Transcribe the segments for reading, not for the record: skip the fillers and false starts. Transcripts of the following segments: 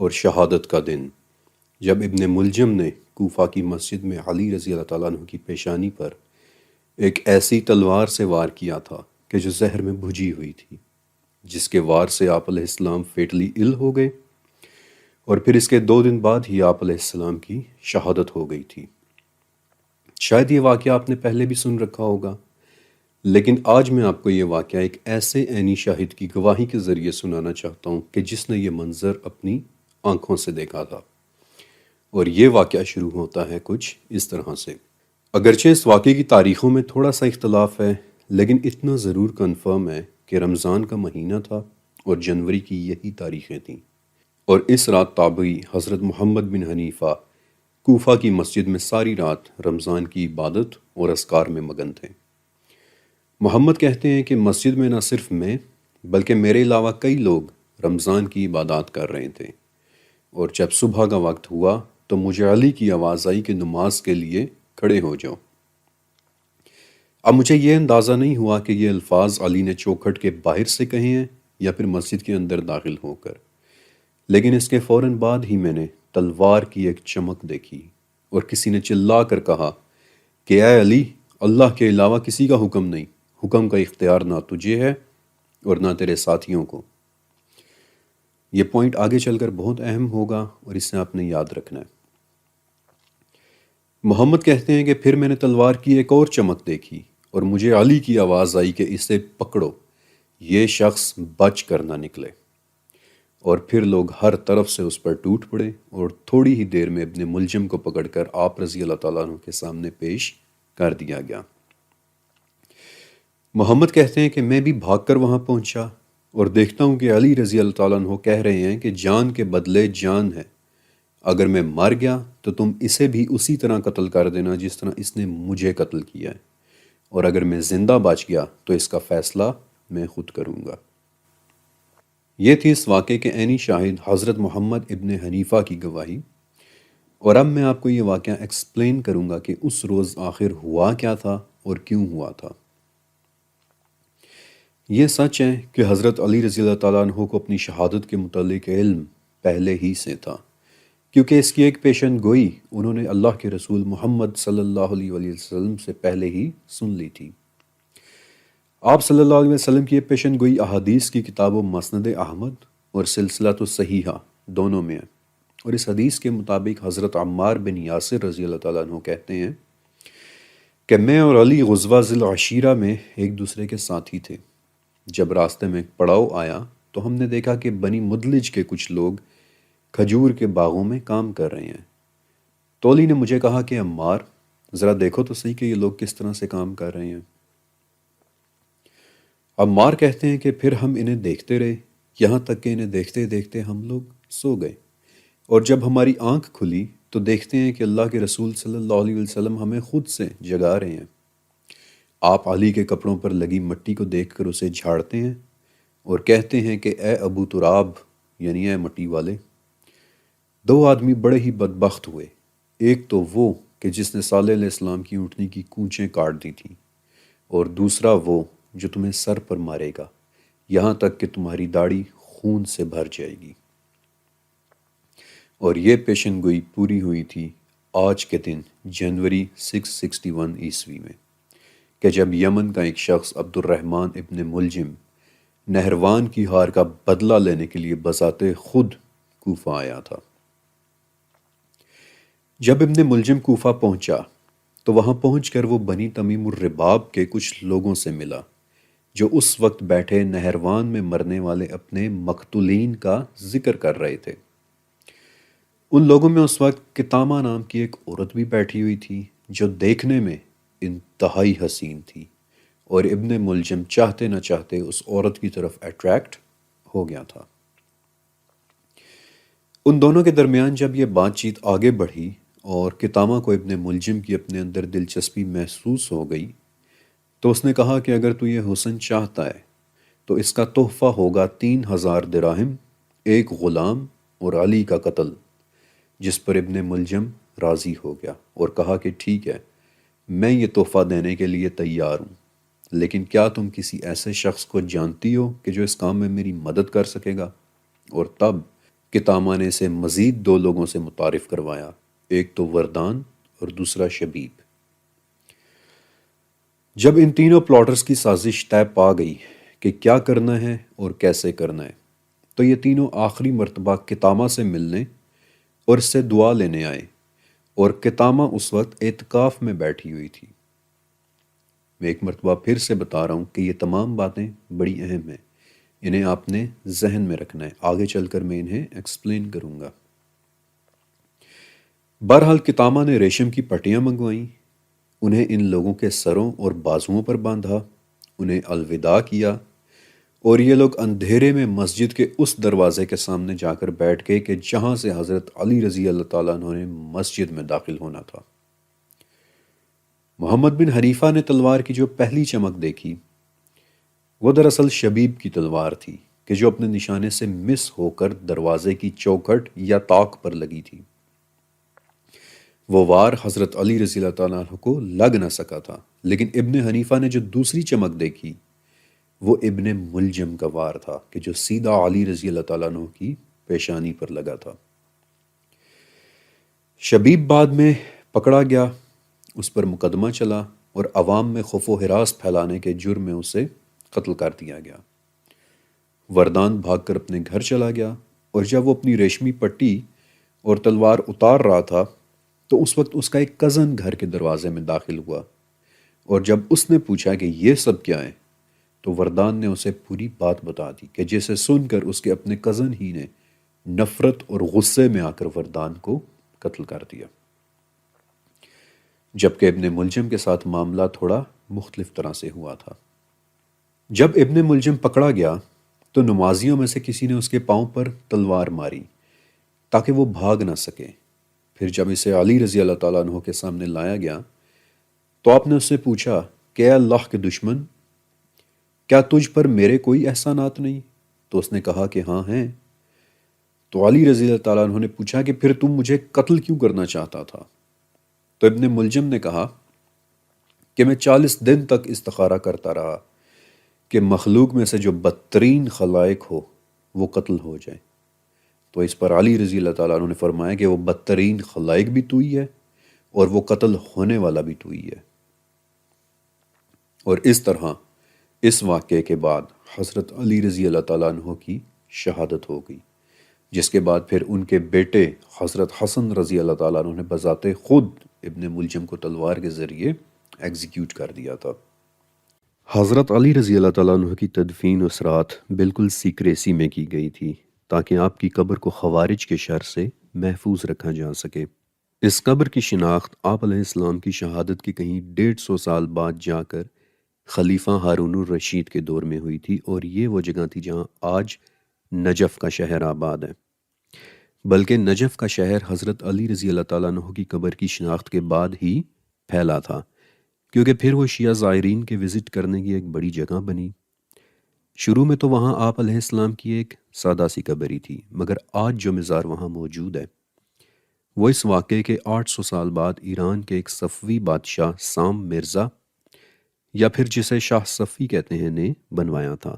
اور شہادت کا دن، جب ابن ملجم نے کوفہ کی مسجد میں علی رضی اللہ تعالیٰ عنہ کی پیشانی پر ایک ایسی تلوار سے وار کیا تھا کہ جو زہر میں بھجی ہوئی تھی، جس کے وار سے آپ علیہ السلام فیٹلی ال ہو گئے، اور پھر اس کے 2 دن بعد ہی آپ علیہ السلام کی شہادت ہو گئی تھی۔ شاید یہ واقعہ آپ نے پہلے بھی سن رکھا ہوگا، لیکن آج میں آپ کو یہ واقعہ ایک ایسے عینی شاہد کی گواہی کے ذریعے سنانا چاہتا ہوں کہ جس نے یہ منظر اپنی آنکھوں سے دیکھا تھا۔ اور یہ واقعہ شروع ہوتا ہے کچھ اس طرح سے۔ اگرچہ اس واقعے کی تاریخوں میں تھوڑا سا اختلاف ہے، لیکن اتنا ضرور کنفرم ہے کہ رمضان کا مہینہ تھا اور جنوری کی یہی تاریخیں تھیں، اور اس رات تابعی حضرت محمد بن حنیفہ کوفہ کی مسجد میں ساری رات رمضان کی عبادت اور اذکار میں مگن تھے۔ محمد کہتے ہیں کہ مسجد میں نہ صرف میں بلکہ میرے علاوہ کئی لوگ رمضان کی عبادات کر رہے تھے، اور جب صبح کا وقت ہوا تو مجھے علی کی آواز آئی کہ نماز کے لیے کھڑے ہو جاؤ۔ اب مجھے یہ اندازہ نہیں ہوا کہ یہ الفاظ علی نے چوکھٹ کے باہر سے کہے ہیں یا پھر مسجد کے اندر داخل ہو کر، لیکن اس کے فوراً بعد ہی میں نے تلوار کی ایک چمک دیکھی اور کسی نے چلا کر کہا کہ اے علی، اللہ کے علاوہ کسی کا حکم نہیں، حکم کا اختیار نہ تجھے ہے اور نہ تیرے ساتھیوں کو۔ یہ پوائنٹ آگے چل کر بہت اہم ہوگا اور اسے آپ نے یاد رکھنا ہے۔ محمد کہتے ہیں کہ پھر میں نے تلوار کی ایک اور چمک دیکھی اور مجھے علی کی آواز آئی کہ اسے پکڑو، یہ شخص بچ کر نہ نکلے، اور پھر لوگ ہر طرف سے اس پر ٹوٹ پڑے اور تھوڑی ہی دیر میں ابن ملجم کو پکڑ کر آپ رضی اللہ تعالیٰ عنہ کے سامنے پیش کر دیا گیا۔ محمد کہتے ہیں کہ میں بھی بھاگ کر وہاں پہنچا اور دیکھتا ہوں کہ علی رضی اللہ تعالیٰ عنہ کہہ رہے ہیں کہ جان کے بدلے جان ہے، اگر میں مر گیا تو تم اسے بھی اسی طرح قتل کر دینا جس طرح اس نے مجھے قتل کیا ہے، اور اگر میں زندہ بچ گیا تو اس کا فیصلہ میں خود کروں گا۔ یہ تھی اس واقعے کے عینی شاہد حضرت محمد ابن حنیفہ کی گواہی، اور اب میں آپ کو یہ واقعہ ایکسپلین کروں گا کہ اس روز آخر ہوا کیا تھا اور کیوں ہوا تھا۔ یہ سچ ہے کہ حضرت علی رضی اللہ تعالیٰ عنہ کو اپنی شہادت کے متعلق علم پہلے ہی سے تھا، کیونکہ اس کی ایک پیشن گوئی انہوں نے اللہ کے رسول محمد صلی اللہ علیہ وآلہ وسلم سے پہلے ہی سن لی تھی۔ آپ صلی اللہ علیہ وسلم کی یہ پیشن گوئی احادیث کی کتاب و مسند احمد اور سلسلۃ الصحیحہ دونوں میں ہے، اور اس حدیث کے مطابق حضرت عمار بن یاسر رضی اللہ تعالیٰ عنہ کہتے ہیں کہ میں اور علی غزوہ ذی العشیرہ میں ایک دوسرے کے ساتھی تھے۔ جب راستے میں ایک پڑاؤ آیا تو ہم نے دیکھا کہ بنی مدلج کے کچھ لوگ کھجور کے باغوں میں کام کر رہے ہیں۔ تولی نے مجھے کہا کہ عمار، ذرا دیکھو تو صحیح کہ یہ لوگ کس طرح سے کام کر رہے ہیں۔ عمار کہتے ہیں کہ پھر ہم انہیں دیکھتے رہے، یہاں تک کہ انہیں دیکھتے دیکھتے ہم لوگ سو گئے، اور جب ہماری آنکھ کھلی تو دیکھتے ہیں کہ اللہ کے رسول صلی اللہ علیہ وسلم ہمیں خود سے جگا رہے ہیں۔ آپ علی کے کپڑوں پر لگی مٹی کو دیکھ کر اسے جھاڑتے ہیں اور کہتے ہیں کہ اے ابو تراب، یعنی اے مٹی والے۔ 2 آدمی بڑے ہی بدبخت ہوئے، ایک تو وہ کہ جس نے صالح علیہ السلام کی اونٹنی کی کونچیں کاٹ دی تھیں، اور دوسرا وہ جو تمہیں سر پر مارے گا یہاں تک کہ تمہاری داڑھی خون سے بھر جائے گی۔ اور یہ پیشن گوئی پوری ہوئی تھی آج کے دن جنوری 661 عیسوی میں، کہ جب یمن کا ایک شخص عبد الرحمن ابن ملجم نہروان کی ہار کا بدلہ لینے کے لیے بذات خود کوفہ آیا تھا۔ جب ابن ملجم کوفہ پہنچا تو وہاں پہنچ کر وہ بنی تمیم الرباب کے کچھ لوگوں سے ملا جو اس وقت بیٹھے نہروان میں مرنے والے اپنے مقتولین کا ذکر کر رہے تھے۔ ان لوگوں میں اس وقت کتامہ نام کی ایک عورت بھی بیٹھی ہوئی تھی جو دیکھنے میں انتہائی حسین تھی، اور ابن ملجم چاہتے نہ چاہتے اس عورت کی طرف اٹریکٹ ہو گیا تھا۔ ان دونوں کے درمیان جب یہ بات چیت آگے بڑھی اور کتامہ کو ابن ملجم کی اپنے اندر دلچسپی محسوس ہو گئی تو اس نے کہا کہ اگر تو یہ حسن چاہتا ہے تو اس کا تحفہ ہوگا 3000 دراہم، ایک غلام اور علی کا قتل، جس پر ابن ملجم راضی ہو گیا اور کہا کہ ٹھیک ہے، میں یہ تحفہ دینے کے لیے تیار ہوں، لیکن کیا تم کسی ایسے شخص کو جانتی ہو کہ جو اس کام میں میری مدد کر سکے گا؟ اور تب کتامہ نے اسے مزید 2 لوگوں سے متعارف کروایا، ایک تو وردان اور دوسرا شبیب۔ جب ان تینوں پلاٹرز کی سازش طے پا گئی کہ کیا کرنا ہے اور کیسے کرنا ہے، تو یہ تینوں آخری مرتبہ کتامہ سے ملنے اور اس سے دعا لینے آئے، اور کتامہ اس وقت اعتکاف میں بیٹھی ہوئی تھی۔ میں ایک مرتبہ پھر سے بتا رہا ہوں کہ یہ تمام باتیں بڑی اہم ہیں، انہیں آپ نے ذہن میں رکھنا ہے، آگے چل کر میں انہیں ایکسپلین کروں گا۔ بہرحال کتامہ نے ریشم کی پٹیاں منگوائیں، انہیں ان لوگوں کے سروں اور بازوؤں پر باندھا، انہیں الوداع کیا، اور یہ لوگ اندھیرے میں مسجد کے اس دروازے کے سامنے جا کر بیٹھ گئے کہ جہاں سے حضرت علی رضی اللہ تعالیٰ عنہ نے مسجد میں داخل ہونا تھا۔ محمد بن حنیفہ نے تلوار کی جو پہلی چمک دیکھی وہ دراصل شبیب کی تلوار تھی کہ جو اپنے نشانے سے مس ہو کر دروازے کی چوکھٹ یا طاق پر لگی تھی۔ وہ وار حضرت علی رضی اللہ تعالیٰ عنہ کو لگ نہ سکا تھا، لیکن ابن حنیفہ نے جو دوسری چمک دیکھی وہ ابن ملجم کا وار تھا کہ جو سیدھا علی رضی اللہ تعالیٰ عنہ کی پیشانی پر لگا تھا۔ شبیب بعد میں پکڑا گیا، اس پر مقدمہ چلا اور عوام میں خوف و ہراس پھیلانے کے جرم میں اسے قتل کر دیا گیا۔ وردان بھاگ کر اپنے گھر چلا گیا، اور جب وہ اپنی ریشمی پٹی اور تلوار اتار رہا تھا تو اس وقت اس کا ایک کزن گھر کے دروازے میں داخل ہوا، اور جب اس نے پوچھا کہ یہ سب کیا ہے تو وردان نے اسے پوری بات بتا دی کہ جسے سن کر اس کے اپنے کزن ہی نے نفرت اور غصے میں آ کر وردان کو قتل کر دیا۔ جبکہ ابن ملجم کے ساتھ معاملہ تھوڑا مختلف طرح سے ہوا تھا۔ جب ابن ملجم پکڑا گیا تو نمازیوں میں سے کسی نے اس کے پاؤں پر تلوار ماری تاکہ وہ بھاگ نہ سکے۔ پھر جب اسے علی رضی اللہ تعالیٰ عنہ کے سامنے لایا گیا تو آپ نے اس سے پوچھا کہ اے اللہ کے دشمن، کیا تجھ پر میرے کوئی احسانات نہیں؟ تو اس نے کہا کہ ہاں ہیں۔ تو علی رضی اللہ تعالیٰ عنہ نے پوچھا کہ پھر تم مجھے قتل کیوں کرنا چاہتا تھا؟ تو ابن ملجم نے کہا کہ میں 40 دن تک استخارہ کرتا رہا کہ مخلوق میں سے جو بدترین خلائق ہو وہ قتل ہو جائے۔ تو اس پر علی رضی اللہ تعالیٰ عنہ نے فرمایا کہ وہ بدترین خلائق بھی تو ہی ہے اور وہ قتل ہونے والا بھی تو ہی ہے۔ اور اس طرح اس واقعے کے بعد حضرت علی رضی اللہ تعالیٰ عنہ کی شہادت ہو گئی، جس کے بعد پھر ان کے بیٹے حضرت حسن رضی اللہ تعالیٰ عنہ نے بذات خود ابن ملجم کو تلوار کے ذریعے ایگزیکیوٹ کر دیا تھا۔ حضرت علی رضی اللہ تعالیٰ عنہ کی تدفین اس رات بالکل سیکریسی میں کی گئی تھی تاکہ آپ کی قبر کو خوارج کے شر سے محفوظ رکھا جا سکے۔ اس قبر کی شناخت آپ علیہ السلام کی شہادت کے کہیں 150 سال بعد جا کر خلیفہ ہارون الرشید کے دور میں ہوئی تھی، اور یہ وہ جگہ تھی جہاں آج نجف کا شہر آباد ہے۔ بلکہ نجف کا شہر حضرت علی رضی اللہ تعالیٰ عنہ کی قبر کی شناخت کے بعد ہی پھیلا تھا، کیونکہ پھر وہ شیعہ زائرین کے وزٹ کرنے کی ایک بڑی جگہ بنی۔ شروع میں تو وہاں آپ علیہ السلام کی ایک سادہ سی قبر ہی تھی، مگر آج جو مزار وہاں موجود ہے وہ اس واقعے کے 800 سال بعد ایران کے ایک صفوی بادشاہ سام مرزا، یا پھر جسے شاہ صفی کہتے ہیں، نے بنوایا تھا۔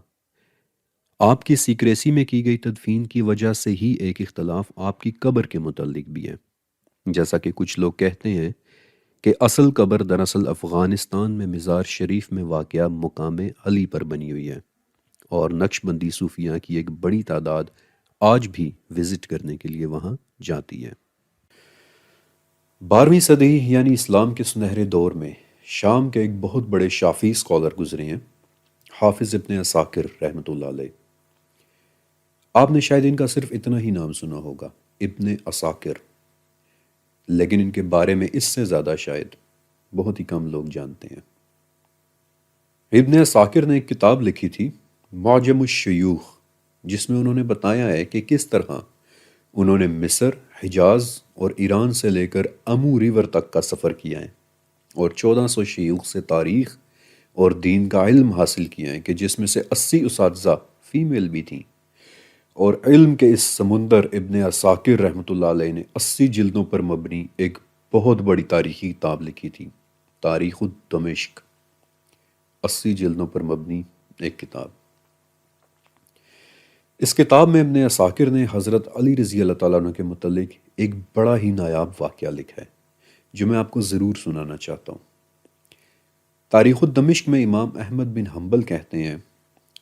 آپ کی سیکریسی میں کی گئی تدفین کی وجہ سے ہی ایک اختلاف آپ کی قبر کے متعلق بھی ہے، جیسا کہ کچھ لوگ کہتے ہیں کہ اصل قبر دراصل افغانستان میں مزار شریف میں واقع مقام علی پر بنی ہوئی ہے، اور نقش بندی صوفیاء کی ایک بڑی تعداد آج بھی وزٹ کرنے کے لیے وہاں جاتی ہے۔ 12ویں صدی یعنی اسلام کے سنہرے دور میں شام کے ایک بہت بڑے شافعی اسکالر گزرے ہیں، حافظ ابن عساکر رحمۃ اللہ علیہ۔ آپ نے شاید ان کا صرف اتنا ہی نام سنا ہوگا، ابن عساکر، لیکن ان کے بارے میں اس سے زیادہ شاید بہت ہی کم لوگ جانتے ہیں۔ ابن عساکر نے ایک کتاب لکھی تھی معجم الشیوخ، جس میں انہوں نے بتایا ہے کہ کس طرح انہوں نے مصر، حجاز اور ایران سے لے کر امو ریور تک کا سفر کیا ہے، اور 1400 شیوخ سے تاریخ اور دین کا علم حاصل کیا ہے، کہ جس میں سے 80 اساتذہ فیمیل بھی تھیں۔ اور علم کے اس سمندر ابن عساکر رحمۃ اللہ علیہ نے 80 جلدوں پر مبنی ایک بہت بڑی تاریخی کتاب لکھی تھی، تاریخ دمشق، 80 جلدوں پر مبنی ایک کتاب۔ اس کتاب میں ابن عساکر نے حضرت علی رضی اللہ تعالیٰ عنہ کے متعلق ایک بڑا ہی نایاب واقعہ لکھا ہے جو میں آپ کو ضرور سنانا چاہتا ہوں۔ تاریخ دمشق میں امام احمد بن حنبل کہتے ہیں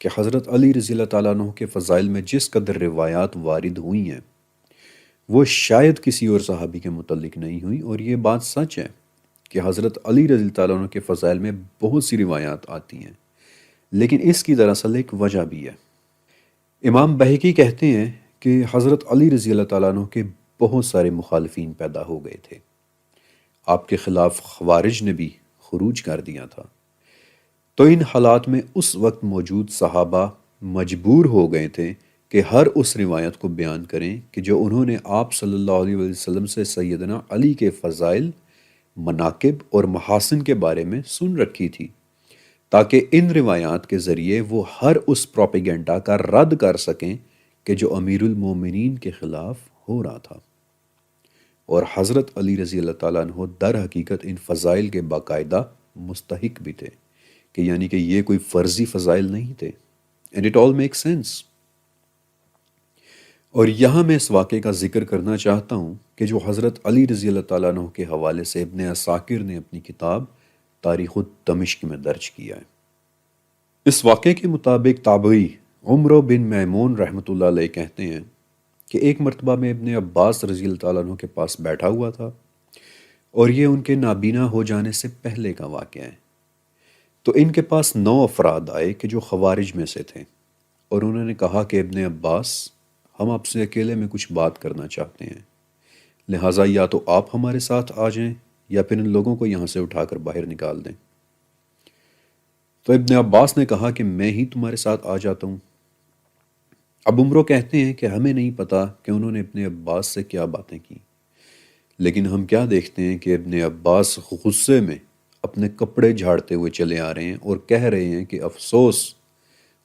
کہ حضرت علی رضی اللہ تعالیٰ عنہ کے فضائل میں جس قدر روایات وارد ہوئی ہیں وہ شاید کسی اور صحابی کے متعلق نہیں ہوئی، اور یہ بات سچ ہے کہ حضرت علی رضی اللہ تعالیٰ عنہ کے فضائل میں بہت سی روایات آتی ہیں، لیکن اس کی دراصل ایک وجہ بھی ہے۔ امام بہقی کہتے ہیں کہ حضرت علی رضی اللہ تعالیٰ عنہ کے بہت سارے مخالفین پیدا ہو گئے تھے، آپ کے خلاف خوارج نے بھی خروج کر دیا تھا، تو ان حالات میں اس وقت موجود صحابہ مجبور ہو گئے تھے کہ ہر اس روایت کو بیان کریں کہ جو انہوں نے آپ صلی اللہ علیہ وسلم سے سیدنا علی کے فضائل، مناقب اور محاسن کے بارے میں سن رکھی تھی، تاکہ ان روایات کے ذریعے وہ ہر اس پروپیگنڈا کا رد کر سکیں کہ جو امیر المومنین کے خلاف ہو رہا تھا۔ اور حضرت علی رضی اللہ تعالیٰ عنہ در حقیقت ان فضائل کے باقاعدہ مستحق بھی تھے، کہ یعنی کہ یہ کوئی فرضی فضائل نہیں تھے۔ And it all make sense. اور یہاں میں اس واقعے کا ذکر کرنا چاہتا ہوں کہ جو حضرت علی رضی اللہ تعالیٰ عنہ کے حوالے سے ابن عساکر نے اپنی کتاب تاریخ دمشق میں درج کیا ہے۔ اس واقعے کے مطابق تابعی عمرو بن میمون رحمۃ اللہ علیہ کہتے ہیں کہ ایک مرتبہ میں ابن عباس رضی اللہ تعالیٰ عنہ کے پاس بیٹھا ہوا تھا، اور یہ ان کے نابینا ہو جانے سے پہلے کا واقعہ ہے۔ تو ان کے پاس 9 افراد آئے کہ جو خوارج میں سے تھے، اور انہوں نے کہا کہ ابن عباس، ہم آپ سے اکیلے میں کچھ بات کرنا چاہتے ہیں، لہٰذا یا تو آپ ہمارے ساتھ آ جائیں یا پھر ان لوگوں کو یہاں سے اٹھا کر باہر نکال دیں۔ تو ابن عباس نے کہا کہ میں ہی تمہارے ساتھ آ جاتا ہوں۔ اب عمرو کہتے ہیں کہ ہمیں نہیں پتا کہ انہوں نے ابن عباس سے کیا باتیں کی، لیکن ہم کیا دیکھتے ہیں کہ ابن عباس غصے میں اپنے کپڑے جھاڑتے ہوئے چلے آ رہے ہیں اور کہہ رہے ہیں کہ افسوس،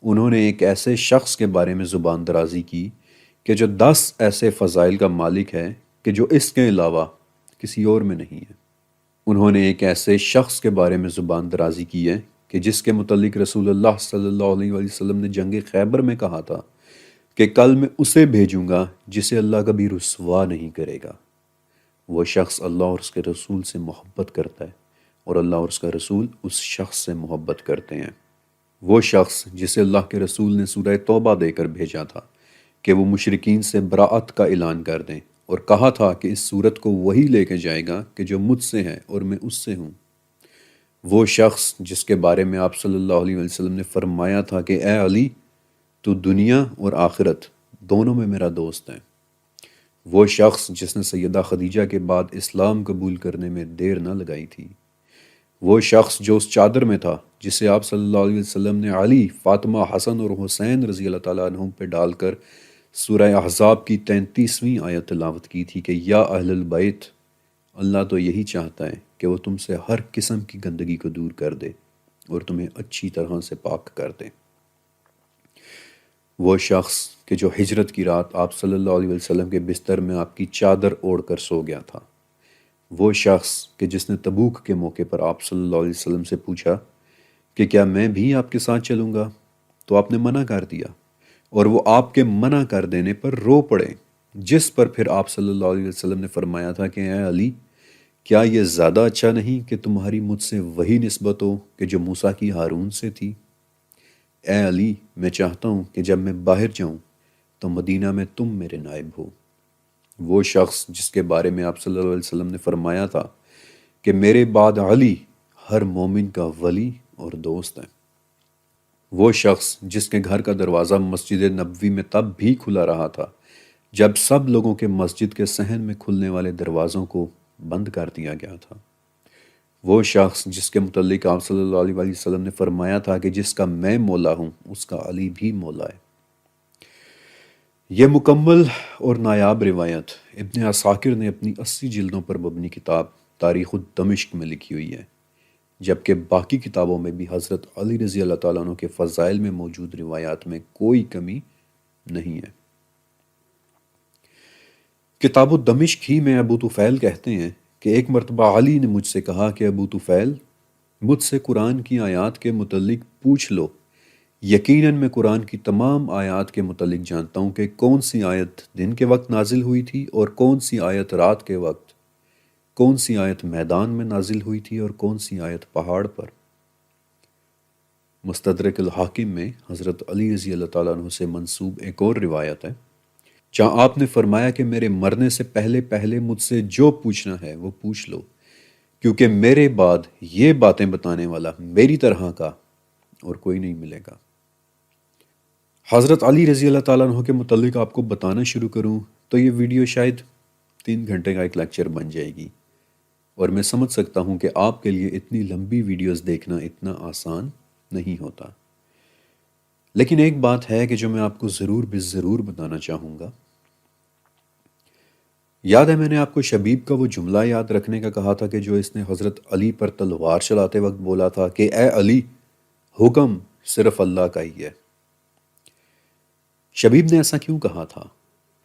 انہوں نے ایک ایسے شخص کے بارے میں زبان درازی کی کہ جو 10 ایسے فضائل کا مالک ہے کہ جو اس کے علاوہ کسی اور میں نہیں ہے۔ انہوں نے ایک ایسے شخص کے بارے میں زبان درازی کی ہے کہ جس کے متعلق رسول اللہ صلی اللہ علیہ وسلم نے جنگ خیبر میں کہا تھا کہ کل میں اسے بھیجوں گا جسے اللہ کبھی رسوا نہیں کرے گا۔ وہ شخص اللہ اور اس کے رسول سے محبت کرتا ہے، اور اللہ اور اس کا رسول اس شخص سے محبت کرتے ہیں۔ وہ شخص جسے اللہ کے رسول نے سورہ توبہ دے کر بھیجا تھا کہ وہ مشرکین سے براعت کا اعلان کر دیں، اور کہا تھا کہ اس صورت کو وہی لے کے جائے گا کہ جو مجھ سے ہے اور میں اس سے ہوں۔ وہ شخص جس کے بارے میں آپ صلی اللہ علیہ وسلم نے فرمایا تھا کہ اے علی، تو دنیا اور آخرت دونوں میں میرا دوست ہے۔ وہ شخص جس نے سیدہ خدیجہ کے بعد اسلام قبول کرنے میں دیر نہ لگائی تھی۔ وہ شخص جو اس چادر میں تھا جسے آپ صلی اللہ علیہ وسلم نے علی، فاطمہ، حسن اور حسین رضی اللہ تعالیٰ عنہم پہ ڈال کر سورہ احزاب کی 33ویں آیت تلاوت کی تھی کہ یا اہل البیت، اللہ تو یہی چاہتا ہے کہ وہ تم سے ہر قسم کی گندگی کو دور کر دے اور تمہیں اچھی طرح سے پاک کر دے۔ وہ شخص کہ جو ہجرت کی رات آپ صلی اللہ علیہ وسلم کے بستر میں آپ کی چادر اوڑھ کر سو گیا تھا۔ وہ شخص کہ جس نے تبوک کے موقع پر آپ صلی اللہ علیہ وسلم سے پوچھا کہ کیا میں بھی آپ کے ساتھ چلوں گا، تو آپ نے منع کر دیا، اور وہ آپ کے منع کر دینے پر رو پڑے، جس پر پھر آپ صلی اللہ علیہ وسلم نے فرمایا تھا کہ اے علی، کیا یہ زیادہ اچھا نہیں کہ تمہاری مجھ سے وہی نسبت ہو کہ جو موسیٰ کی ہارون سے تھی؟ اے علی، میں چاہتا ہوں کہ جب میں باہر جاؤں تو مدینہ میں تم میرے نائب ہو۔ وہ شخص جس کے بارے میں آپ صلی اللہ علیہ وسلم نے فرمایا تھا کہ میرے بعد علی ہر مومن کا ولی اور دوست ہے۔ وہ شخص جس کے گھر کا دروازہ مسجد نبوی میں تب بھی کھلا رہا تھا جب سب لوگوں کے مسجد کے صحن میں کھلنے والے دروازوں کو بند کر دیا گیا تھا۔ وہ شخص جس کے متعلق آپ صلی اللہ علیہ وسلم نے فرمایا تھا کہ جس کا میں مولا ہوں اس کا علی بھی مولا ہے۔ یہ مکمل اور نایاب روایت ابن عساکر نے اپنی 80 جلدوں پر مبنی کتاب تاریخ دمشق میں لکھی ہوئی ہے، جبکہ باقی کتابوں میں بھی حضرت علی رضی اللہ تعالیٰ عنہ کے فضائل میں موجود روایات میں کوئی کمی نہیں ہے۔ کتاب دمشق ہی میں ابو طفیل کہتے ہیں کہ ایک مرتبہ علی نے مجھ سے کہا کہ ابو طفیل، مجھ سے قرآن کی آیات کے متعلق پوچھ لو یقیناً میں قرآن کی تمام آیات کے متعلق جانتا ہوں کہ کون سی آیت دن کے وقت نازل ہوئی تھی اور کون سی آیت رات کے وقت، کون سی آیت میدان میں نازل ہوئی تھی اور کون سی آیت پہاڑ پر۔ مستدرک الحاکم میں حضرت علی رضی اللہ تعالیٰ عنہ سے منسوب ایک اور روایت ہے جہاں آپ نے فرمایا کہ میرے مرنے سے پہلے پہلے مجھ سے جو پوچھنا ہے وہ پوچھ لو، کیونکہ میرے بعد یہ باتیں بتانے والا میری طرح کا اور کوئی نہیں ملے گا۔ حضرت علی رضی اللہ تعالیٰ عنہ کے متعلق آپ کو بتانا شروع کروں تو یہ ویڈیو شاید 3 گھنٹے کا ایک لیکچر بن جائے گی، اور میں سمجھ سکتا ہوں کہ آپ کے لیے اتنی لمبی ویڈیوز دیکھنا اتنا آسان نہیں ہوتا، لیکن ایک بات ہے کہ جو میں آپ کو ضرور ضرور بتانا چاہوں گا۔ یاد ہے میں نے آپ کو شبیب کا وہ جملہ یاد رکھنے کا کہا تھا کہ جو اس نے حضرت علی پر تلوار چلاتے وقت بولا تھا کہ اے علی، حکم صرف اللہ کا ہی ہے۔ شبیب نے ایسا کیوں کہا تھا؟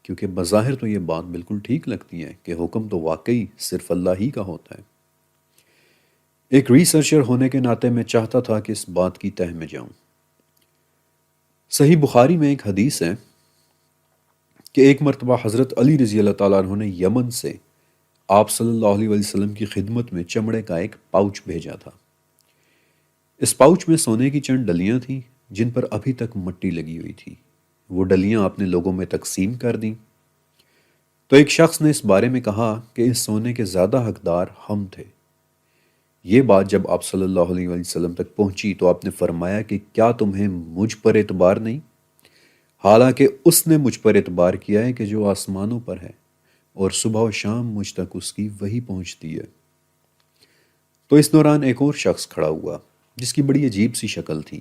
کیونکہ بظاہر تو یہ بات بالکل ٹھیک لگتی ہے کہ حکم تو واقعی صرف اللہ ہی کا ہوتا ہے۔ ایک ریسرچر ہونے کے ناطے میں چاہتا تھا کہ اس بات کی تہ میں جاؤں۔ صحیح بخاری میں ایک حدیث ہے کہ ایک مرتبہ حضرت علی رضی اللہ تعالیٰ عنہ نے یمن سے آپ صلی اللہ علیہ وسلم کی خدمت میں چمڑے کا ایک پاؤچ بھیجا تھا۔ اس پاؤچ میں سونے کی چند ڈلیاں تھیں جن پر ابھی تک مٹی لگی ہوئی تھی۔ وہ ڈلیاں آپ نے لوگوں میں تقسیم کر دیں تو ایک شخص نے اس بارے میں کہا کہ اس سونے کے زیادہ حقدار ہم تھے۔ یہ بات جب آپ صلی اللہ علیہ وسلم تک پہنچی تو آپ نے فرمایا کہ کیا تمہیں مجھ پر اعتبار نہیں؟ حالانکہ اس نے مجھ پر اعتبار کیا ہے کہ جو آسمانوں پر ہے اور صبح و شام مجھ تک اس کی وحی پہنچتی ہے۔ تو اس دوران ایک اور شخص کھڑا ہوا جس کی بڑی عجیب سی شکل تھی،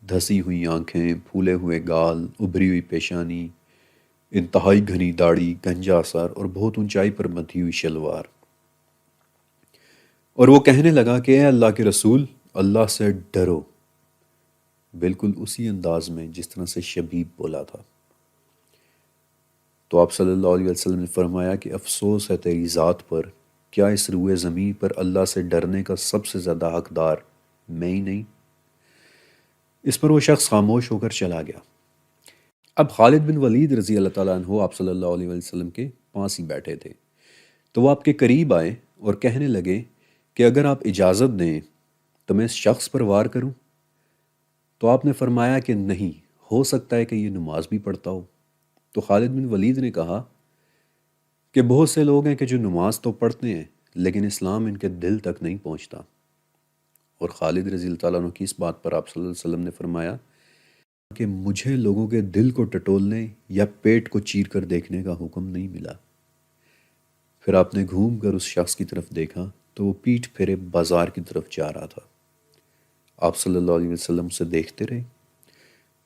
دھسی ہوئی آنکھیں، پھولے ہوئے گال، ابھری ہوئی پیشانی، انتہائی گھنی داڑھی، گنجا سر اور بہت اونچائی پر بندھی ہوئی شلوار۔ اور وہ کہنے لگا کہ اے اللہ کے رسول، اللہ سے ڈرو، بالکل اسی انداز میں جس طرح سے شبیب بولا تھا۔ تو آپ صلی اللہ علیہ وسلم نے فرمایا کہ افسوس ہے تیری ذات پر، کیا اس روئے زمین پر اللہ سے ڈرنے کا سب سے زیادہ حقدار میں ہی نہیں؟ اس پر وہ شخص خاموش ہو کر چلا گیا۔ اب خالد بن ولید رضی اللہ تعالیٰ عنہ آپ صلی اللہ علیہ وسلم کے پاس ہی بیٹھے تھے، تو وہ آپ کے قریب آئے اور کہنے لگے کہ اگر آپ اجازت دیں تو میں اس شخص پر وار کروں؟ تو آپ نے فرمایا کہ نہیں، ہو سکتا ہے کہ یہ نماز بھی پڑھتا ہو۔ تو خالد بن ولید نے کہا کہ بہت سے لوگ ہیں کہ جو نماز تو پڑھتے ہیں لیکن اسلام ان کے دل تک نہیں پہنچتا۔ اور خالد رضی اللہ تعالیٰ عنہ کی اس بات پر آپ صلی اللہ علیہ وسلم نے فرمایا کہ مجھے لوگوں کے دل کو ٹٹولنے یا پیٹ کو چیر کر دیکھنے کا حکم نہیں ملا۔ پھر آپ نے گھوم کر اس شخص کی طرف دیکھا تو وہ پیٹھ پھیرے بازار کی طرف جا رہا تھا۔ آپ صلی اللہ علیہ وسلم سے دیکھتے رہے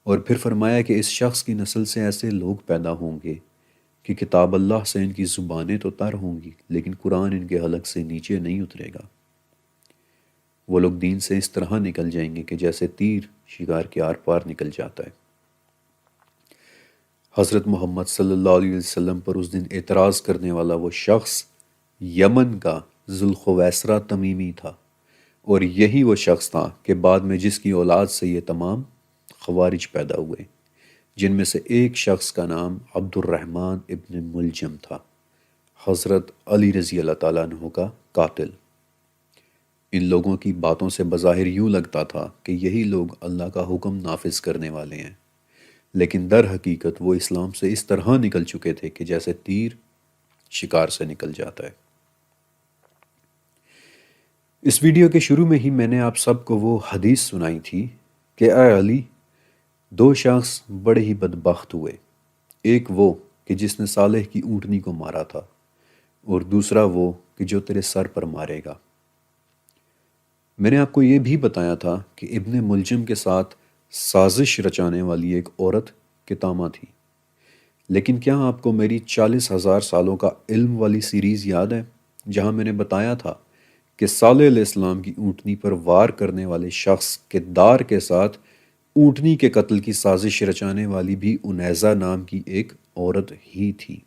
اور پھر فرمایا کہ اس شخص کی نسل سے ایسے لوگ پیدا ہوں گے کہ کتاب اللہ سے ان کی زبانیں تو تر ہوں گی لیکن قرآن ان کے حلق سے نیچے نہیں اترے گا۔ وہ لوگ دین سے اس طرح نکل جائیں گے کہ جیسے تیر شکار کے آر پار نکل جاتا ہے۔ حضرت محمد صلی اللہ علیہ وسلم پر اس دن اعتراض کرنے والا وہ شخص یمن کا ذوالخویسرہ تمیمی تھا، اور یہی وہ شخص تھا کہ بعد میں جس کی اولاد سے یہ تمام خوارج پیدا ہوئے، جن میں سے ایک شخص کا نام عبد الرحمن ابن ملجم تھا، حضرت علی رضی اللہ تعالیٰ عنہ کا قاتل۔ ان لوگوں کی باتوں سے بظاہر یوں لگتا تھا کہ یہی لوگ اللہ کا حکم نافذ کرنے والے ہیں، لیکن در حقیقت وہ اسلام سے اس طرح نکل چکے تھے کہ جیسے تیر شکار سے نکل جاتا ہے۔ اس ویڈیو کے شروع میں ہی میں نے آپ سب کو وہ حدیث سنائی تھی کہ اے علی، دو شخص بڑے ہی بدبخت ہوئے، ایک وہ کہ جس نے صالح کی اونٹنی کو مارا تھا، اور دوسرا وہ کہ جو تیرے سر پر مارے گا۔ میں نے آپ کو یہ بھی بتایا تھا کہ ابن ملجم کے ساتھ سازش رچانے والی ایک عورت کتامہ تھی، لیکن کیا آپ کو میری 40,000 سالوں کا علم والی سیریز یاد ہے جہاں میں نے بتایا تھا کہ صالح علیہ السلام کی اونٹنی پر وار کرنے والے شخص کے دار کے ساتھ اونٹنی کے قتل کی سازش رچانے والی بھی انیزہ نام کی ایک عورت ہی تھی؟